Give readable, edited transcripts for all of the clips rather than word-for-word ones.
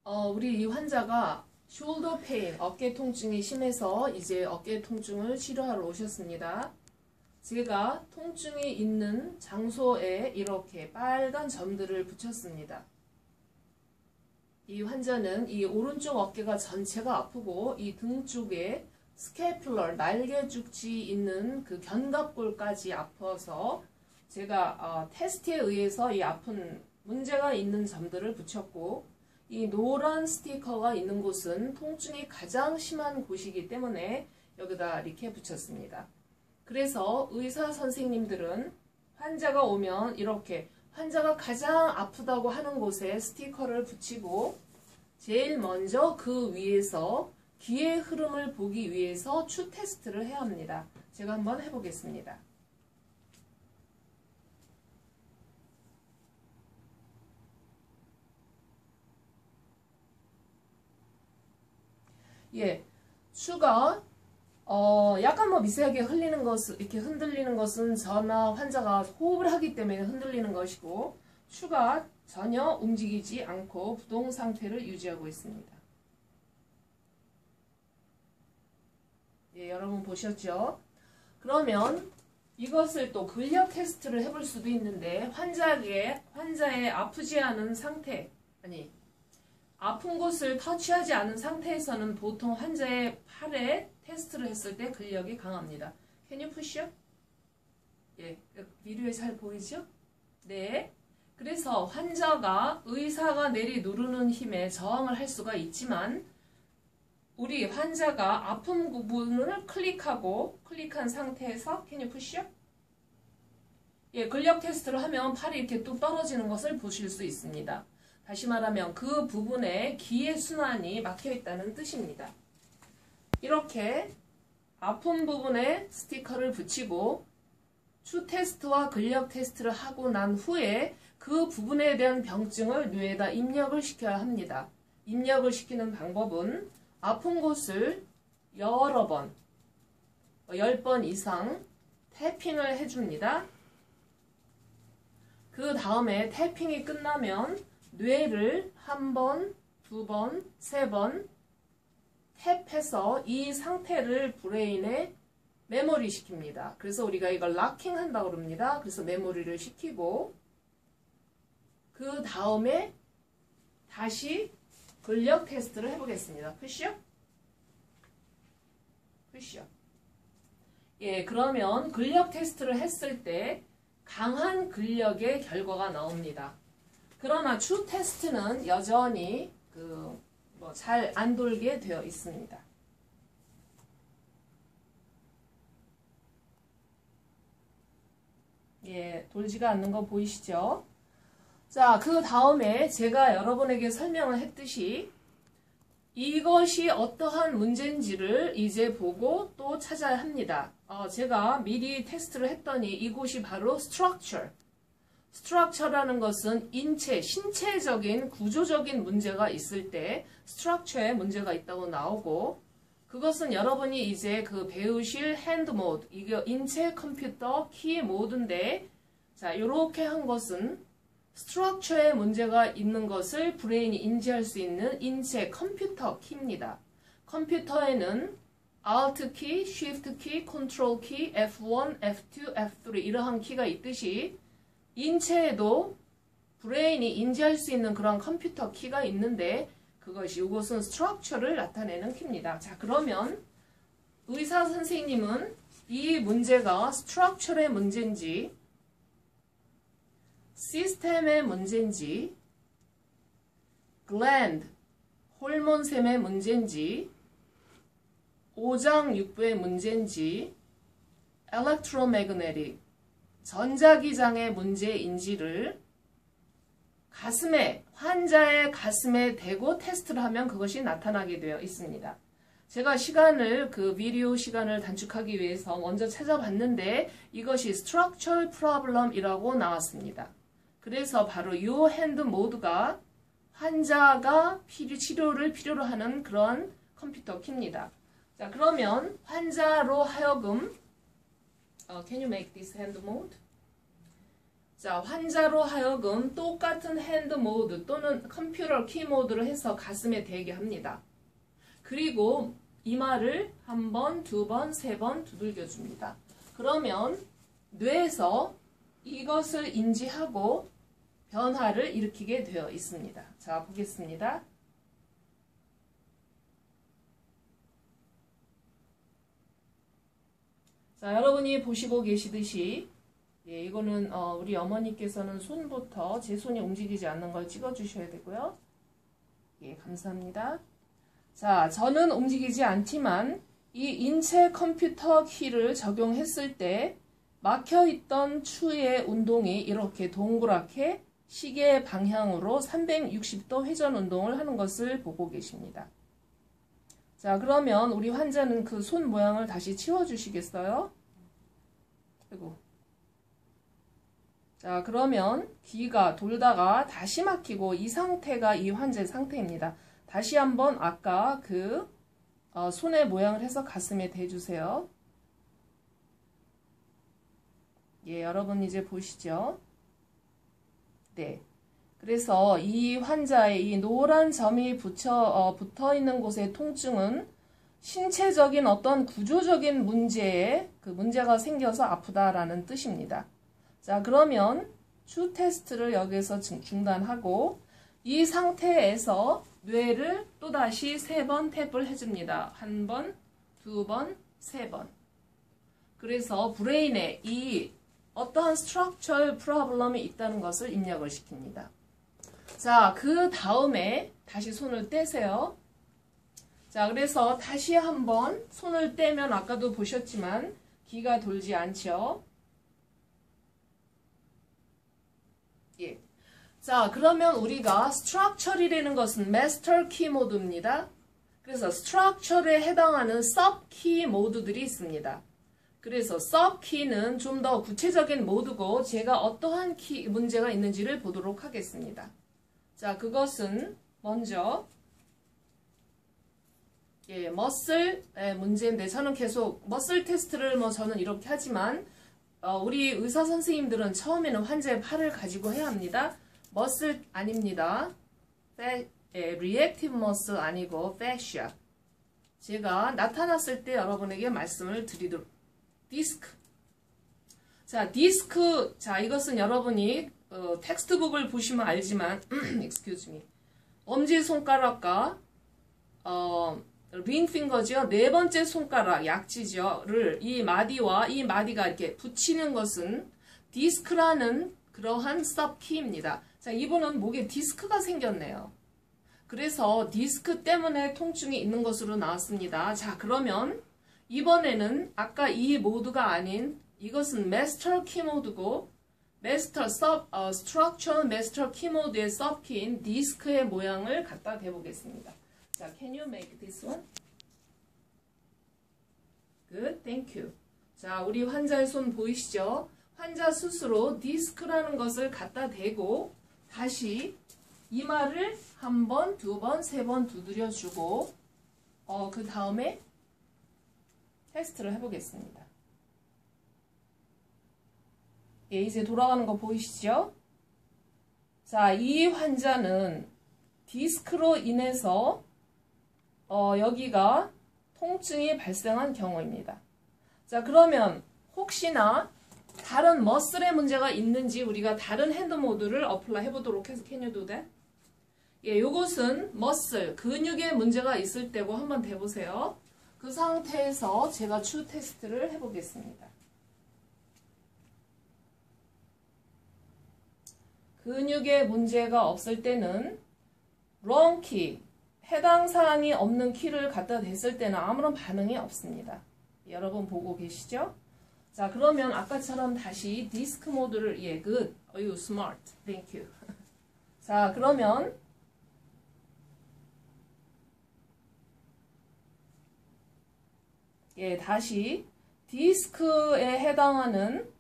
우리 이 환자가 shoulder pain, 어깨 통증이 심해서 이제 어깨 통증을 치료하러 오셨습니다. 제가 통증이 있는 장소에 이렇게 빨간 점들을 붙였습니다. 이 환자는 이 오른쪽 어깨가 전체가 아프고 이 등 쪽에 스캐플러, 날개 죽지 있는 그 견갑골까지 아파서 제가 테스트에 의해서 이 아픈 문제가 있는 점들을 붙였고, 이 노란 스티커가 있는 곳은 통증이 가장 심한 곳이기 때문에 여기다 이렇게 붙였습니다. 그래서 의사 선생님들은 환자가 오면 이렇게 환자가 가장 아프다고 하는 곳에 스티커를 붙이고 제일 먼저 그 위에서 기의 흐름을 보기 위해서 추 테스트를 해야 합니다. 제가 한번 해보겠습니다. 예, 추가 약간 미세하게 흘리는 것은 이렇게 흔들리는 것은 저나 환자가 호흡을 하기 때문에 흔들리는 것이고, 추가 전혀 움직이지 않고 부동 상태를 유지하고 있습니다. 예, 여러분 보셨죠? 그러면 이것을 또 근력 테스트를 해볼 수도 있는데, 환자의 아프지 않은 상태, 아픈 곳을 터치하지 않은 상태에서는 보통 환자의 팔에 테스트를 했을 때 근력이 강합니다. Can you push up? 예, 비디오에 잘 보이죠? 네. 그래서 환자가 의사가 누르는 힘에 저항을 할 수가 있지만, 우리 환자가 아픈 부분을 클릭한 상태에서 Can you push up? 예, 근력 테스트를 하면 팔이 이렇게 뚝 떨어지는 것을 보실 수 있습니다. 다시 말하면 그 부분에 기의 순환이 막혀 있다는 뜻입니다. 이렇게 아픈 부분에 스티커를 붙이고 추 테스트와 근력 테스트를 하고 난 후에 그 부분에 대한 병증을 뇌에다 입력을 시켜야 합니다. 입력을 시키는 방법은 아픈 곳을 여러 번, 10번 이상 태핑을 해줍니다. 그 다음에 태핑이 끝나면 뇌를 한 번, 두 번, 세 번 탭해서 이 상태를 브레인에 메모리 시킵니다. 그래서 우리가 이걸 락킹 한다고 그럽니다. 그래서 메모리를 시키고 그 다음에 다시 근력 테스트를 해보겠습니다. 푸시업? 푸시업. 예, 그러면 근력 테스트를 했을 때 강한 근력의 결과가 나옵니다. 그러나 추 테스트는 여전히 잘 안 돌게 되어 있습니다. 예, 돌지가 않는 거 보이시죠? 자, 그 다음에 제가 여러분에게 설명을 했듯이 이것이 어떠한 문제인지를 이제 보고 또 찾아야 합니다. 제가 미리 테스트를 했더니 이곳이 바로 structure라는 것은 신체적인 구조적인 문제가 있을 때 structure에 문제가 있다고 나오고, 그것은 여러분이 이제 배우실 hand mode, 이게 인체 컴퓨터 키 모드인데, 자, 요렇게 한 것은 structure에 문제가 있는 것을 브레인이 인지할 수 있는 인체 컴퓨터 키입니다. 컴퓨터에는 Alt 키, Shift 키, Control 키, F1, F2, F3 이러한 키가 있듯이 인체에도 브레인이 인지할 수 있는 그런 컴퓨터 키가 있는데 이것은 structure를 나타내는 키입니다. 자, 그러면 의사 선생님은 이 문제가 structure의 문제인지 시스템의 문제인지 gland, 호르몬샘의 문제인지 오장육부의 문제인지 electromagnetic, 전자기장의 문제인지를 환자의 가슴에 대고 테스트를 하면 그것이 나타나게 되어 있습니다. 제가 비디오 시간을 단축하기 위해서 먼저 찾아봤는데 이것이 structural problem이라고 나왔습니다. 그래서 바로 이 핸드 모드가 환자가 치료를 필요로 하는 그런 컴퓨터 키입니다. 자, 그러면 환자로 하여금 Can you make this hand mode? 자, 환자로 하여금 똑같은 핸드 모드 또는 컴퓨터 키 모드를 해서 가슴에 대게 합니다. 그리고 이마를 한 번, 두 번, 세 번 두들겨 줍니다. 그러면 뇌에서 이것을 인지하고 변화를 일으키게 되어 있습니다. 자, 보겠습니다. 자, 여러분이 보시고 계시듯이 예, 이거는 우리 어머니께서는 손부터 제 손이 움직이지 않는 걸 찍어 주셔야 되고요. 예, 감사합니다. 자, 저는 움직이지 않지만 이 인체 컴퓨터 키를 적용했을 때 막혀있던 추의 운동이 이렇게 동그랗게 시계 방향으로 360도 회전 운동을 하는 것을 보고 계십니다. 자, 그러면 우리 환자는 그 손 모양을 다시 치워주시겠어요? 그리고 자, 그러면 귀가 돌다가 다시 막히고 이 상태가 이 환자의 상태입니다. 다시 한번 아까 그 손의 모양을 해서 가슴에 대주세요. 예, 여러분 이제 보시죠. 네. 그래서 이 환자의 이 노란 점이 붙어 있는 곳의 통증은 신체적인 어떤 구조적인 문제가 생겨서 아프다라는 뜻입니다. 자, 그러면 추 테스트를 여기서 중단하고 이 상태에서 뇌를 또다시 3번 탭을 해줍니다. 1번, 2번, 3번. 그래서 브레인에 이 어떠한 스트럭처럴 프로블럼이 있다는 것을 입력을 시킵니다. 자, 그 다음에 다시 손을 떼세요. 자, 그래서 다시 한번 손을 떼면 아까도 보셨지만 귀가 돌지 않죠? 예. 자, 그러면 우리가 스트럭처리라는 것은 마스터 키 모드입니다. 그래서 스트럭처에 해당하는 서브 키 모드들이 있습니다. 그래서 서브 키는 좀 더 구체적인 모드고 제가 어떠한 문제가 있는지를 보도록 하겠습니다. 자, 그것은 먼저 예, 머슬의 문제인데 저는 계속 머슬 테스트를 저는 이렇게 하지만 우리 의사 선생님들은 처음에는 환자의 팔을 가지고 해야 합니다. 머슬 아닙니다. 리액티브 머슬 아니고 fascia. 제가 나타났을 때 여러분에게 말씀을 드리도록. 디스크. 자, 디스크. 자, 이것은 여러분이 텍스트북을 보시면 알지만 excuse me. 엄지손가락과 링핑거죠. 네 번째 손가락 약지죠를 이 마디와 이 마디가 이렇게 붙이는 것은 디스크라는 그러한 서브키입니다. 자, 이분은 목에 디스크가 생겼네요. 그래서 디스크 때문에 통증이 있는 것으로 나왔습니다. 자, 그러면 이번에는 아까 이 모드가 아닌 이것은 마스터 키 모드고 스트럭처럴 마스터 키 모드의 서브키인 디스크의 모양을 갖다 대보겠습니다. 자, can you make this one? Good, thank you. 자, 우리 환자의 손 보이시죠? 환자 스스로 디스크라는 것을 갖다 대고 다시 이마를 한 번, 두 번, 세 번 두드려주고 그 다음에 테스트를 해보겠습니다. 예, 이제 돌아가는 거 보이시죠? 자, 이 환자는 디스크로 인해서 여기가 통증이 발생한 경우입니다. 자, 그러면 혹시나 다른 머슬의 문제가 있는지 우리가 다른 핸드 모드를 어플라이 해보도록 해서 can you do that? 예, 요것은 머슬, 근육에 문제가 있을 때고 한번 대보세요. 그 상태에서 제가 추 테스트를 해보겠습니다. 근육에 문제가 없을 때는 wrong key, 해당 사항이 없는 키를 갖다 댔을 때는 아무런 반응이 없습니다. 여러분 보고 계시죠? 자, 그러면 아까처럼 다시 디스크 모드를 예, good, you smart, thank you. 자, 그러면 예, 다시 디스크에 해당하는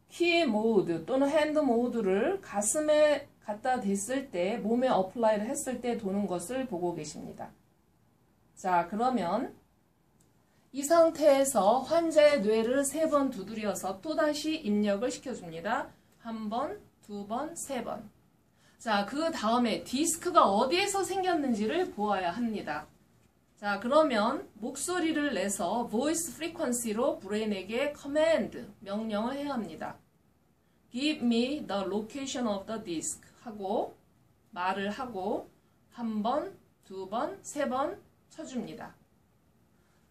키 모드 또는 핸드 모드를 가슴에 갖다 댔을 때 몸에 어플라이를 했을 때 도는 것을 보고 계십니다. 자, 그러면 이 상태에서 환자의 뇌를 3번 두드려서 또다시 입력을 시켜줍니다. 한 번, 두 번, 세 번. 자, 그 다음에 디스크가 어디에서 생겼는지를 보아야 합니다. 자, 그러면 목소리를 내서 voice frequency로 브레인에게 command, 명령을 해야 합니다. Give me the location of the disk 하고 말을 하고 한 번, 두 번, 세 번 쳐줍니다.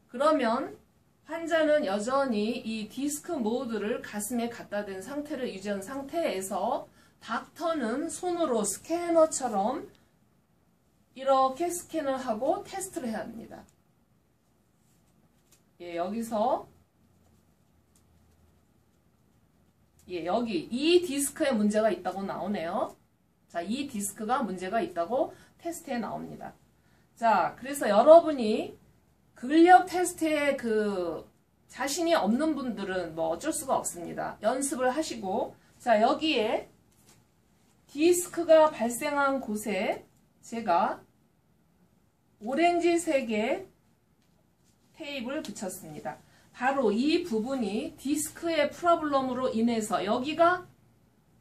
그러면 환자는 여전히 이 디스크 모드를 가슴에 갖다 댄 상태를 유지한 상태에서 닥터는 손으로 스캐너처럼 이렇게 스캔을 하고 테스트를 해야 합니다. 예, 여기서 여기 이 디스크에 문제가 있다고 나오네요. 자, 이 디스크가 문제가 있다고 테스트에 나옵니다. 자, 그래서 여러분이 근력 테스트에 자신이 없는 분들은 뭐 어쩔 수가 없습니다. 연습을 하시고, 자, 여기에 디스크가 발생한 곳에 제가 오렌지색의 테이프를 붙였습니다. 바로 이 부분이 디스크의 프로블럼으로 인해서 여기가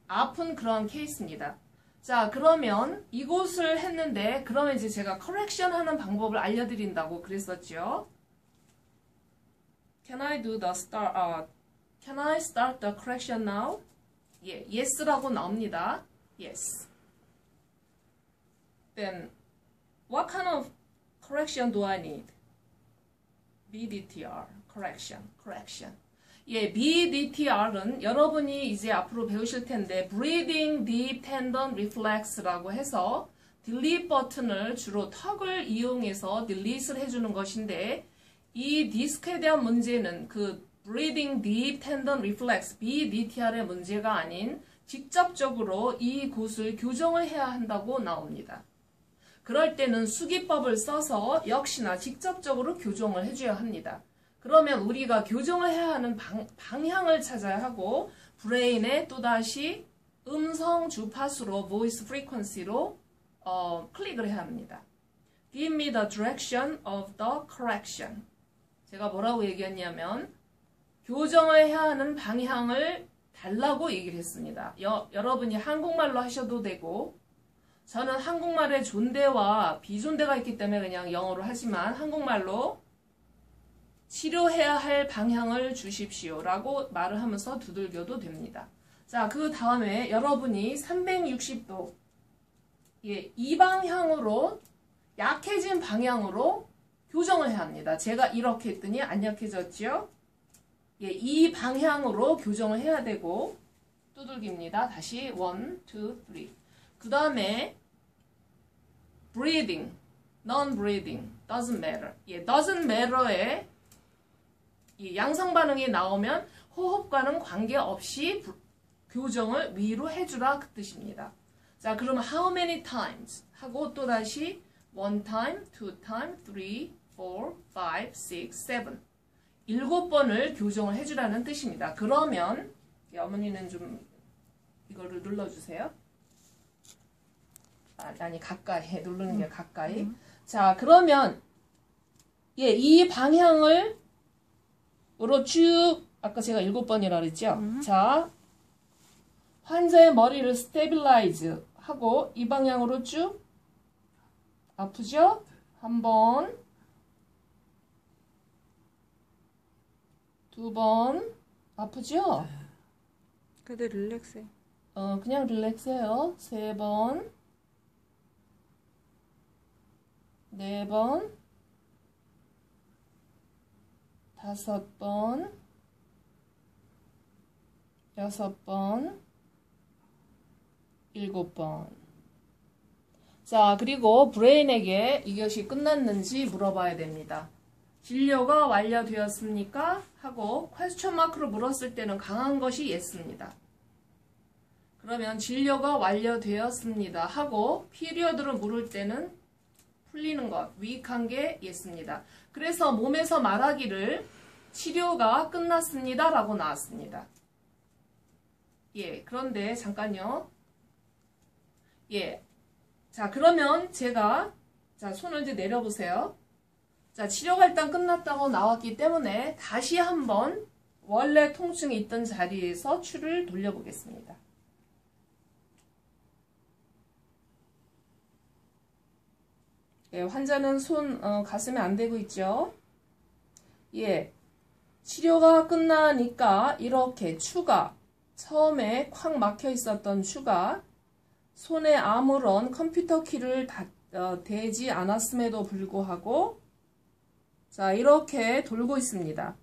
아픈 그런 케이스입니다. 자, 그러면 이곳을 했는데 그러면 이제 제가 커렉션 하는 방법을 알려드린다고 그랬었죠. Can I start the correction now? 예, yes라고 나옵니다. Yes. Then what kind of correction do I need? BDTR, correction. 예, BDTR은 여러분이 이제 앞으로 배우실 텐데 Breathing Deep Tendon Reflex라고 해서 딜리트 버튼을 주로 턱을 이용해서 딜리트를 해주는 것인데 이 디스크에 대한 문제는 그 Breathing Deep Tendon Reflex, BDTR의 문제가 아닌 직접적으로 이 곳을 교정을 해야 한다고 나옵니다. 그럴 때는 수기법을 써서 역시나 직접적으로 교정을 해줘야 합니다. 그러면 우리가 교정을 해야 하는 방향을 찾아야 하고 브레인에 또다시 음성 주파수로 voice frequency로 클릭을 해야 합니다. Give me the direction of the correction. 제가 뭐라고 얘기했냐면 교정을 해야 하는 방향을 달라고 얘기를 했습니다. 여러분이 한국말로 하셔도 되고 저는 한국말에 존대와 비존대가 있기 때문에 그냥 영어로 하지만 한국말로 치료해야 할 방향을 주십시오 라고 말을 하면서 두들겨도 됩니다. 자, 그 다음에 여러분이 360도 이 방향으로 약해진 방향으로 교정을 해야 합니다. 제가 이렇게 했더니 안 약해졌죠? 예, 이 방향으로 교정을 해야 되고 두들깁니다. 다시 1, 2, 3. 그 다음에 breathing, non-breathing, doesn't matter. 예, doesn't matter에 이 양성 반응이 나오면 호흡과는 관계없이 교정을 위로 해주라 그 뜻입니다. 자, 그러면 how many times 하고 또다시 1 time, 2 time, 3, 4, 5, 6, 7 7번을 교정을 해주라는 뜻입니다. 그러면 어머니는 좀 이거를 눌러주세요. 아니 가까이 누르는 게 가까이. 자, 그러면 이 방향을 으로 쭉 아까 제가 7번이라 그랬죠. 자, 환자의 머리를 스테빌라이즈 하고 이 방향으로 쭉 아프죠? 한 번, 두 번 아프죠? 근데 릴렉스해. 그냥 릴렉스해요. 3번, 4번, 5번, 6번, 7번. 자, 그리고 브레인에게 이것이 끝났는지 물어봐야 됩니다. 진료가 완료되었습니까? 하고 퀘스천 마크로 물었을 때는 강한 것이 yes입니다. 그러면 진료가 완료되었습니다. 하고 피리어드로 물을 때는 풀리는 것, 위익한 게 yes입니다. 그래서 몸에서 말하기를 치료가 끝났습니다. 라고 나왔습니다. 예, 그런데 잠깐요. 예. 자, 그러면 제가, 자, 손을 이제 내려보세요. 자, 치료가 일단 끝났다고 나왔기 때문에 다시 한번 원래 통증이 있던 자리에서 추를 돌려보겠습니다. 예, 환자는 손 가슴에 안 대고 있죠. 예, 치료가 끝나니까 이렇게 추가, 처음에 콱 막혀 있었던 추가, 손에 아무런 컴퓨터 키를 대지 않았음에도 불구하고 자, 이렇게 돌고 있습니다.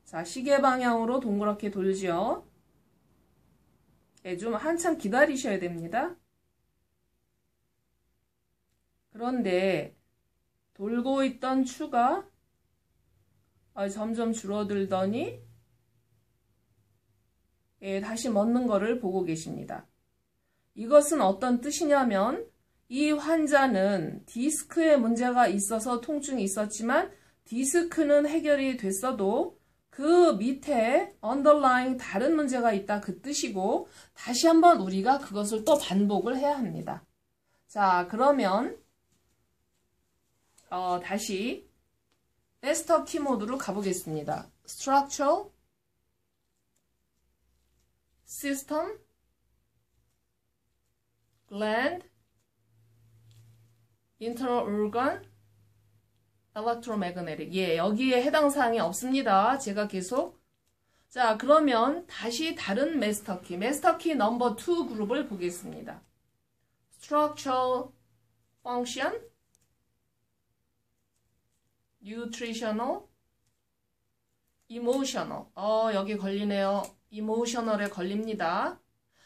자, 시계 방향으로 동그랗게 돌죠. 예, 좀 한참 기다리셔야 됩니다. 그런데 돌고 있던 추가 점점 줄어들더니 예, 다시 멎는 거를 보고 계십니다. 이것은 어떤 뜻이냐면 이 환자는 디스크에 문제가 있어서 통증이 있었지만 디스크는 해결이 됐어도 그 밑에 underlying 다른 문제가 있다 그 뜻이고 다시 한번 우리가 그것을 또 반복을 해야 합니다. 자, 그러면 다시 마스터 키 모드로 가보겠습니다. Structural, System, Gland, Internal Organ, Electromagnetic. 예, 여기에 해당 사항이 없습니다. 제가 계속. 자, 그러면 다시 다른 마스터 키 넘버 2 그룹을 보겠습니다. Structural Function, Nutritional, Emotional. 여기 걸리네요. Emotional에 걸립니다.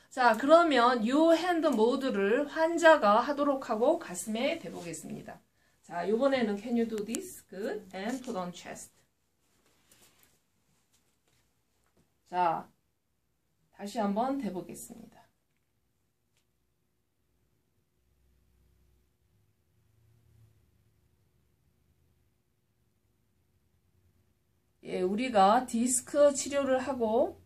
자, 그러면 이 핸드 모드를 환자가 하도록 하고 가슴에 대보겠습니다. 자, 이번에는 Can you do this? Good. And put on chest. 자, 다시 한번 대보겠습니다. 예, 우리가 디스크 치료를 하고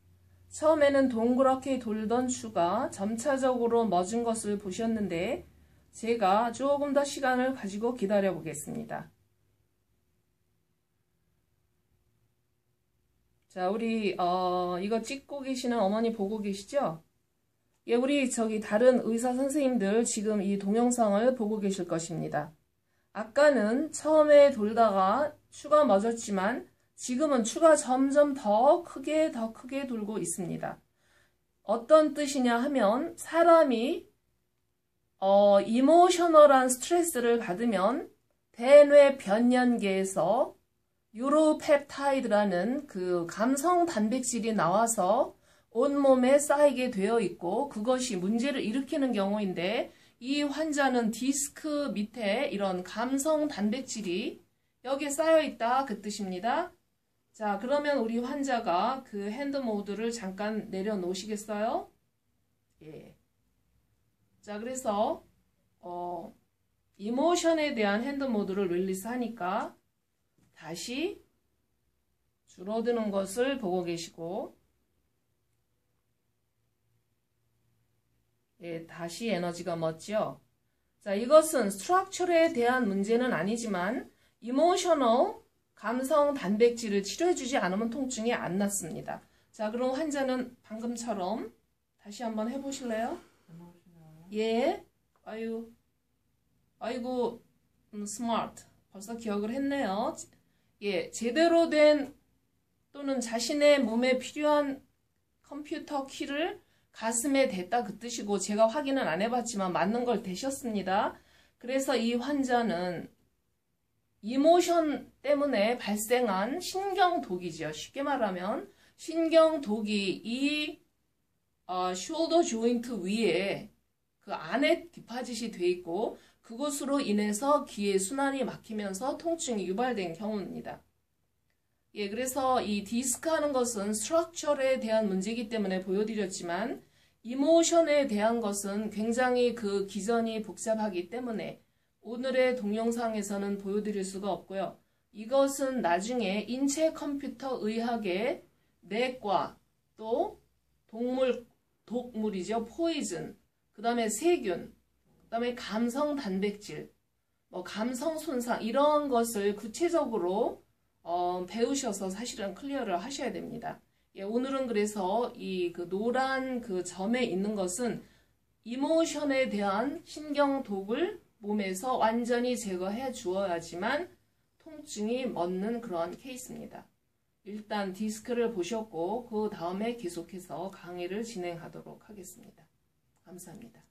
처음에는 동그랗게 돌던 추가 점차적으로 멎은 것을 보셨는데 제가 조금 더 시간을 가지고 기다려 보겠습니다. 자, 우리 이거 찍고 계시는 어머니 보고 계시죠? 예, 우리 다른 의사 선생님들 지금 이 동영상을 보고 계실 것입니다. 아까는 처음에 돌다가 추가 멎었지만 지금은 추가 점점 더 크게 돌고 있습니다. 어떤 뜻이냐 하면 사람이 이모셔널한 스트레스를 받으면 대뇌 변연계에서 유로펩타이드라는 그 감성 단백질이 나와서 온몸에 쌓이게 되어 있고 그것이 문제를 일으키는 경우인데 이 환자는 디스크 밑에 이런 감성 단백질이 여기에 쌓여 있다 그 뜻입니다. 자, 그러면 우리 환자가 그 핸드 모드를 잠깐 내려놓으시겠어요? 예. 자, 그래서 이모션에 대한 핸드 모드를 릴리스 하니까 다시 줄어드는 것을 보고 계시고 예, 다시 에너지가 멎죠. 자, 이것은 스트럭처에 대한 문제는 아니지만 이모셔널 감성 단백질을 치료해주지 않으면 통증이 안 낫습니다. 자, 그럼 환자는 방금처럼 다시 한번 해보실래요? 예. 아이고, 스마트. 벌써 기억을 했네요. 예, 제대로 된 또는 자신의 몸에 필요한 컴퓨터 키를 가슴에 댔다 그 뜻이고 제가 확인은 안 해봤지만 맞는 걸 대셨습니다. 그래서 이 환자는 이모션 때문에 발생한 신경독이죠. 쉽게 말하면 신경독이 이 숄더 조인트 위에 그 안에 디파짓이 돼 있고 그것으로 인해서 기의 순환이 막히면서 통증이 유발된 경우입니다. 예, 그래서 이 디스크 하는 것은 스트럭처에 대한 문제이기 때문에 보여드렸지만 이모션에 대한 것은 굉장히 그 기전이 복잡하기 때문에 오늘의 동영상에서는 보여드릴 수가 없고요. 이것은 나중에 인체 컴퓨터 의학의 내과 또 독물이죠. 포이즌, 그 다음에 세균, 그 다음에 감성 단백질, 감성 손상 이런 것을 구체적으로 배우셔서 사실은 클리어를 하셔야 됩니다. 예, 오늘은 그래서 이 그 노란 그 점에 있는 것은 이모션에 대한 신경독을 몸에서 완전히 제거해 주어야지만 통증이 멎는 그런 케이스입니다. 일단 디스크를 보셨고 그 다음에 계속해서 강의를 진행하도록 하겠습니다. 감사합니다.